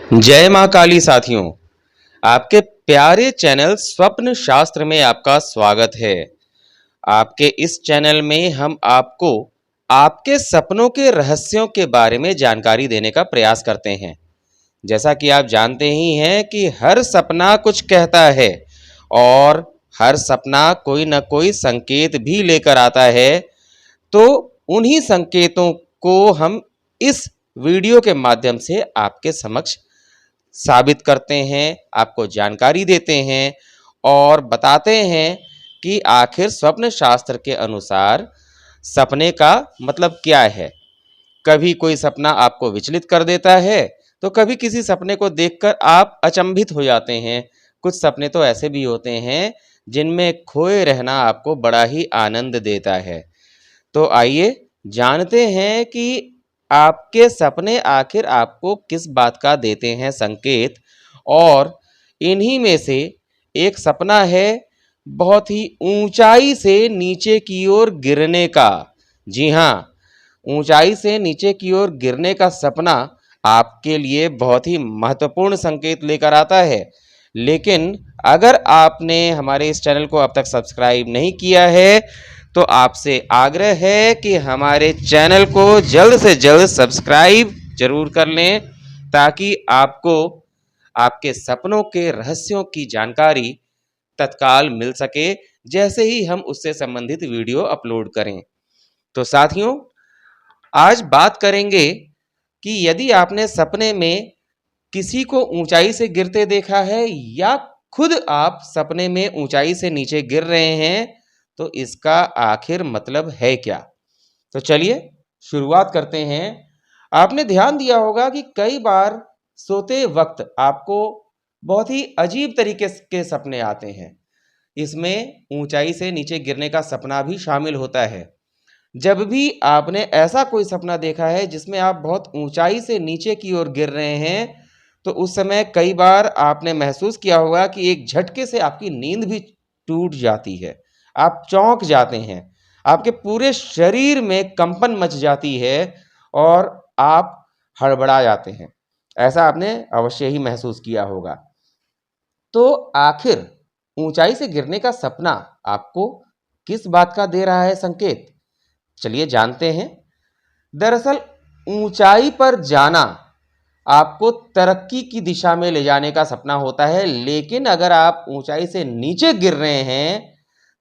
जय माँ काली साथियों, आपके प्यारे चैनल स्वप्न शास्त्र में आपका स्वागत है। आपके इस चैनल में हम आपको आपके सपनों के रहस्यों के बारे में जानकारी देने का प्रयास करते हैं। जैसा कि आप जानते ही हैं कि हर सपना कुछ कहता है और हर सपना कोई न कोई संकेत भी लेकर आता है। तो उन्हीं संकेतों को हम इस वीडियो के माध्यम से आपके समक्ष साबित करते हैं, आपको जानकारी देते हैं और बताते हैं कि आखिर स्वप्न शास्त्र के अनुसार सपने का मतलब क्या है। कभी कोई सपना आपको विचलित कर देता है, तो कभी किसी सपने को देखकर आप अचंभित हो जाते हैं। कुछ सपने तो ऐसे भी होते हैं जिनमें खोए रहना आपको बड़ा ही आनंद देता है। तो आइए जानते हैं कि आपके सपने आखिर आपको किस बात का देते हैं संकेत। और इन्हीं में से एक सपना है बहुत ही ऊंचाई से नीचे की ओर गिरने का। जी हाँ, ऊंचाई से नीचे की ओर गिरने का सपना आपके लिए बहुत ही महत्वपूर्ण संकेत लेकर आता है। लेकिन अगर आपने हमारे इस चैनल को अब तक सब्सक्राइब नहीं किया है, तो आपसे आग्रह है कि हमारे चैनल को जल्द से जल्द सब्सक्राइब जरूर कर लें, ताकि आपको आपके सपनों के रहस्यों की जानकारी तत्काल मिल सके जैसे ही हम उससे संबंधित वीडियो अपलोड करें। तो साथियों, आज बात करेंगे कि यदि आपने सपने में किसी को ऊंचाई से गिरते देखा है या खुद आप सपने में ऊंचाई से नीचे गिर रहे हैं, तो इसका आखिर मतलब है क्या। तो चलिए शुरुआत करते हैं। आपने ध्यान दिया होगा कि कई बार सोते वक्त आपको बहुत ही अजीब तरीके के सपने आते हैं। इसमें ऊंचाई से नीचे गिरने का सपना भी शामिल होता है। जब भी आपने ऐसा कोई सपना देखा है जिसमें आप बहुत ऊंचाई से नीचे की ओर गिर रहे हैं, तो उस समय कई बार आपने महसूस किया होगा कि एक झटके से आपकी नींद भी टूट जाती है। आप चौंक जाते हैं, आपके पूरे शरीर में कंपन मच जाती है और आप हड़बड़ा जाते हैं। ऐसा आपने अवश्य ही महसूस किया होगा। तो आखिर ऊंचाई से गिरने का सपना आपको किस बात का दे रहा है संकेत, चलिए जानते हैं। दरअसल ऊंचाई पर जाना आपको तरक्की की दिशा में ले जाने का सपना होता है, लेकिन अगर आप ऊंचाई से नीचे गिर रहे हैं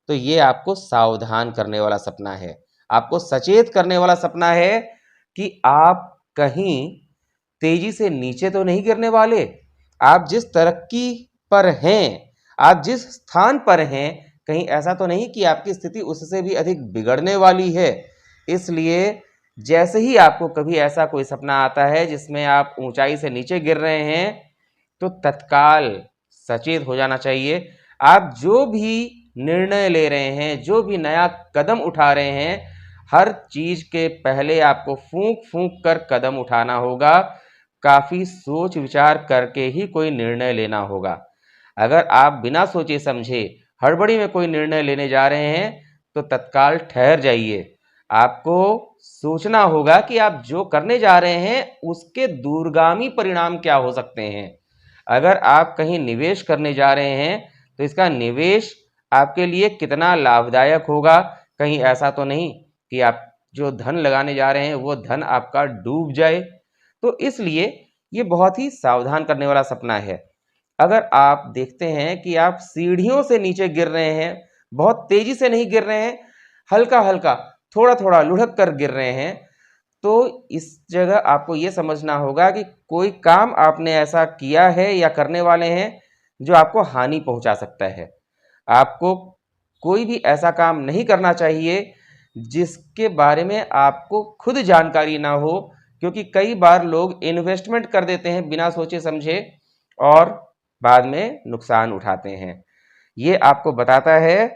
तो ये आपको सावधान करने वाला सपना है, आपको सचेत करने वाला सपना है कि आप कहीं तेजी से नीचे तो नहीं गिरने वाले। आप जिस तरक्की पर हैं, आप जिस स्थान पर हैं, कहीं ऐसा तो नहीं कि आपकी स्थिति उससे भी अधिक बिगड़ने वाली है। इसलिए जैसे ही आपको कभी ऐसा कोई सपना आता है जिसमें आप ऊंचाई से नीचे गिर रहे हैं, तो तत्काल सचेत हो जाना चाहिए। आप जो भी निर्णय ले रहे हैं, जो भी नया कदम उठा रहे हैं, हर चीज के पहले आपको फूंक फूंक कर कदम उठाना होगा। काफी सोच विचार करके ही कोई निर्णय लेना होगा। अगर आप बिना सोचे समझे हड़बड़ी में कोई निर्णय लेने जा रहे हैं, तो तत्काल ठहर जाइए। आपको सोचना होगा कि आप जो करने जा रहे हैं उसके दूरगामी परिणाम क्या हो सकते हैं। अगर आप कहीं निवेश करने जा रहे हैं, तो इसका निवेश आपके लिए कितना लाभदायक होगा। कहीं ऐसा तो नहीं कि आप जो धन लगाने जा रहे हैं वो धन आपका डूब जाए। तो इसलिए ये बहुत ही सावधान करने वाला सपना है। अगर आप देखते हैं कि आप सीढ़ियों से नीचे गिर रहे हैं, बहुत तेजी से नहीं गिर रहे हैं, हल्का हल्का थोड़ा थोड़ा लुढ़क कर गिर रहे हैं, तो इस जगह आपको ये समझना होगा कि कोई काम आपने ऐसा किया है या करने वाले हैं जो आपको हानि पहुंचा सकता है। आपको कोई भी ऐसा काम नहीं करना चाहिए जिसके बारे में आपको खुद जानकारी ना हो, क्योंकि कई बार लोग इन्वेस्टमेंट कर देते हैं बिना सोचे समझे और बाद में नुकसान उठाते हैं। ये आपको बताता है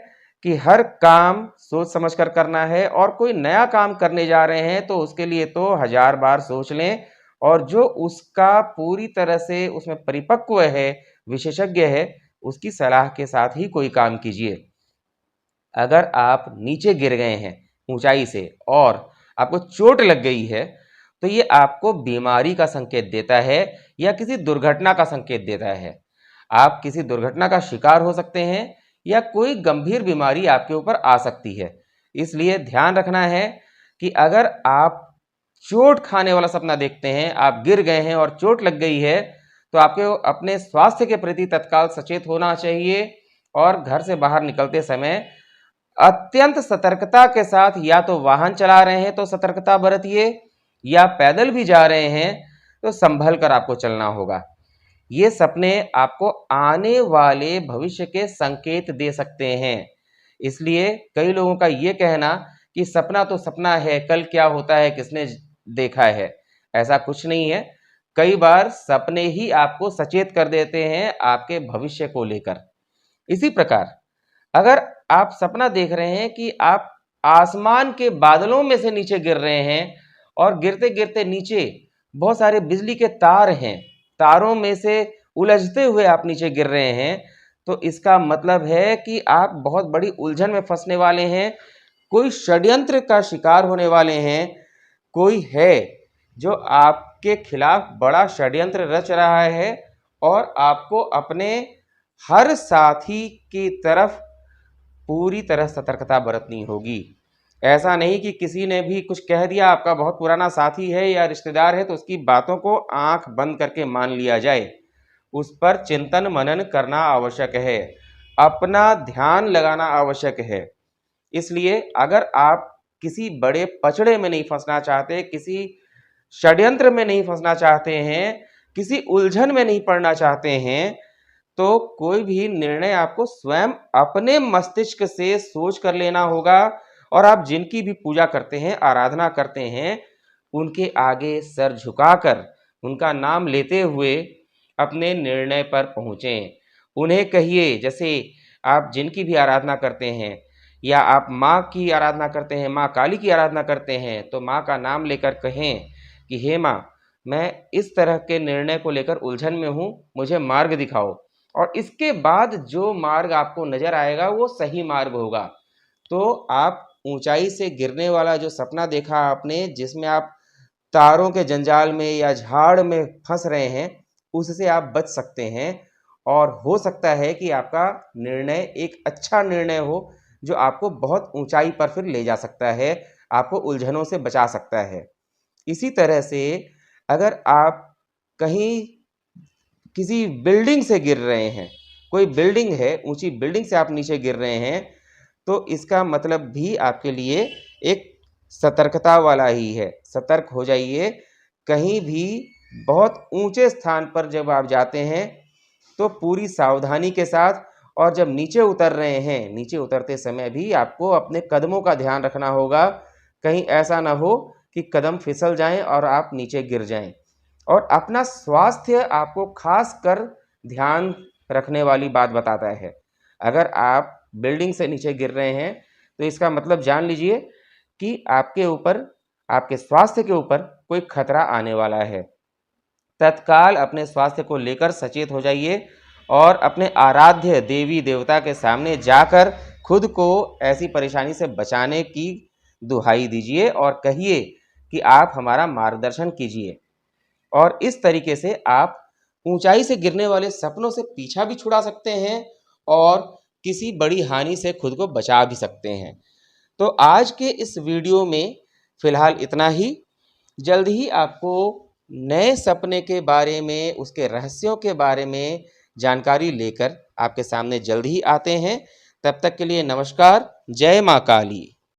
कि हर काम सोच समझ कर करना है, और कोई नया काम करने जा रहे हैं तो उसके लिए तो 1000 बार सोच लें, और जो उसका पूरी तरह से उसमें परिपक्व है, विशेषज्ञ है, उसकी सलाह के साथ ही कोई काम कीजिए। अगर आप नीचे गिर गए हैं ऊंचाई से और आपको चोट लग गई है, तो ये आपको बीमारी का संकेत देता है या किसी दुर्घटना का संकेत देता है। आप किसी दुर्घटना का शिकार हो सकते हैं या कोई गंभीर बीमारी आपके ऊपर आ सकती है। इसलिए ध्यान रखना है कि अगर आप चोट खाने वाला सपना देखते हैं, आप गिर गए हैं और चोट लग गई है, तो आपको अपने स्वास्थ्य के प्रति तत्काल सचेत होना चाहिए और घर से बाहर निकलते समय अत्यंत सतर्कता के साथ या तो वाहन चला रहे हैं तो सतर्कता बरतिए, या पैदल भी जा रहे हैं तो संभल कर आपको चलना होगा। ये सपने आपको आने वाले भविष्य के संकेत दे सकते हैं। इसलिए कई लोगों का ये कहना कि सपना तो सपना है, कल क्या होता है किसने देखा है, ऐसा कुछ नहीं है। कई बार सपने ही आपको सचेत कर देते हैं आपके भविष्य को लेकर। इसी प्रकार अगर आप सपना देख रहे हैं कि आप आसमान के बादलों में से नीचे गिर रहे हैं और गिरते गिरते नीचे बहुत सारे बिजली के तार हैं, तारों में से उलझते हुए आप नीचे गिर रहे हैं, तो इसका मतलब है कि आप बहुत बड़ी उलझन में फंसने वाले हैं, कोई षड्यंत्र का शिकार होने वाले हैं। कोई है जो आपके खिलाफ बड़ा षड्यंत्र रच रहा है और आपको अपने हर साथी की तरफ पूरी तरह सतर्कता बरतनी होगी। ऐसा नहीं कि किसी ने भी कुछ कह दिया, आपका बहुत पुराना साथी है या रिश्तेदार है तो उसकी बातों को आंख बंद करके मान लिया जाए। उस पर चिंतन मनन करना आवश्यक है, अपना ध्यान लगाना आवश्यक है। इसलिए अगर आप किसी बड़े पचड़े में नहीं फंसना चाहते, किसी षड्यंत्र में नहीं फंसना चाहते हैं, किसी उलझन में नहीं पड़ना चाहते हैं, तो कोई भी निर्णय आपको स्वयं अपने मस्तिष्क से सोच कर लेना होगा और आप जिनकी भी पूजा करते हैं, आराधना करते हैं, उनके आगे सर झुकाकर उनका नाम लेते हुए अपने निर्णय पर पहुँचें। उन्हें कहिए, जैसे आप जिनकी भी आराधना करते हैं या आप माँ की आराधना करते हैं, माँ काली की आराधना करते हैं, तो माँ का नाम लेकर कहें कि हे माँ, मैं इस तरह के निर्णय को लेकर उलझन में हूँ, मुझे मार्ग दिखाओ। और इसके बाद जो मार्ग आपको नजर आएगा वो सही मार्ग होगा। तो आप ऊंचाई से गिरने वाला जो सपना देखा आपने, जिसमें आप तारों के जंजाल में या झाड़ में फंस रहे हैं, उससे आप बच सकते हैं और हो सकता है कि आपका निर्णय एक अच्छा निर्णय हो जो आपको बहुत ऊंचाई पर फिर ले जा सकता है, आपको उलझनों से बचा सकता है। इसी तरह से अगर आप कहीं किसी बिल्डिंग से गिर रहे हैं, कोई बिल्डिंग है, ऊंची बिल्डिंग से आप नीचे गिर रहे हैं, तो इसका मतलब भी आपके लिए एक सतर्कता वाला ही है। सतर्क हो जाइए। कहीं भी बहुत ऊंचे स्थान पर जब आप जाते हैं तो पूरी सावधानी के साथ, और जब नीचे उतर रहे हैं, नीचे उतरते समय भी आपको अपने कदमों का ध्यान रखना होगा। कहीं ऐसा ना हो कि कदम फिसल जाएं और आप नीचे गिर जाएं। और अपना स्वास्थ्य आपको खास कर ध्यान रखने वाली बात बताता है। अगर आप बिल्डिंग से नीचे गिर रहे हैं तो इसका मतलब जान लीजिए कि आपके ऊपर, आपके स्वास्थ्य के ऊपर कोई खतरा आने वाला है। तत्काल अपने स्वास्थ्य को लेकर सचेत हो जाइए और अपने आराध्य देवी देवता के सामने जाकर खुद को ऐसी परेशानी से बचाने की दुहाई दीजिए और कहिए कि आप हमारा मार्गदर्शन कीजिए। और इस तरीके से आप ऊंचाई से गिरने वाले सपनों से पीछा भी छुड़ा सकते हैं और किसी बड़ी हानि से खुद को बचा भी सकते हैं। तो आज के इस वीडियो में फिलहाल इतना ही। जल्द ही आपको नए सपने के बारे में, उसके रहस्यों के बारे में जानकारी लेकर आपके सामने जल्द ही आते हैं। तब तक के लिए नमस्कार। जय माँ काली।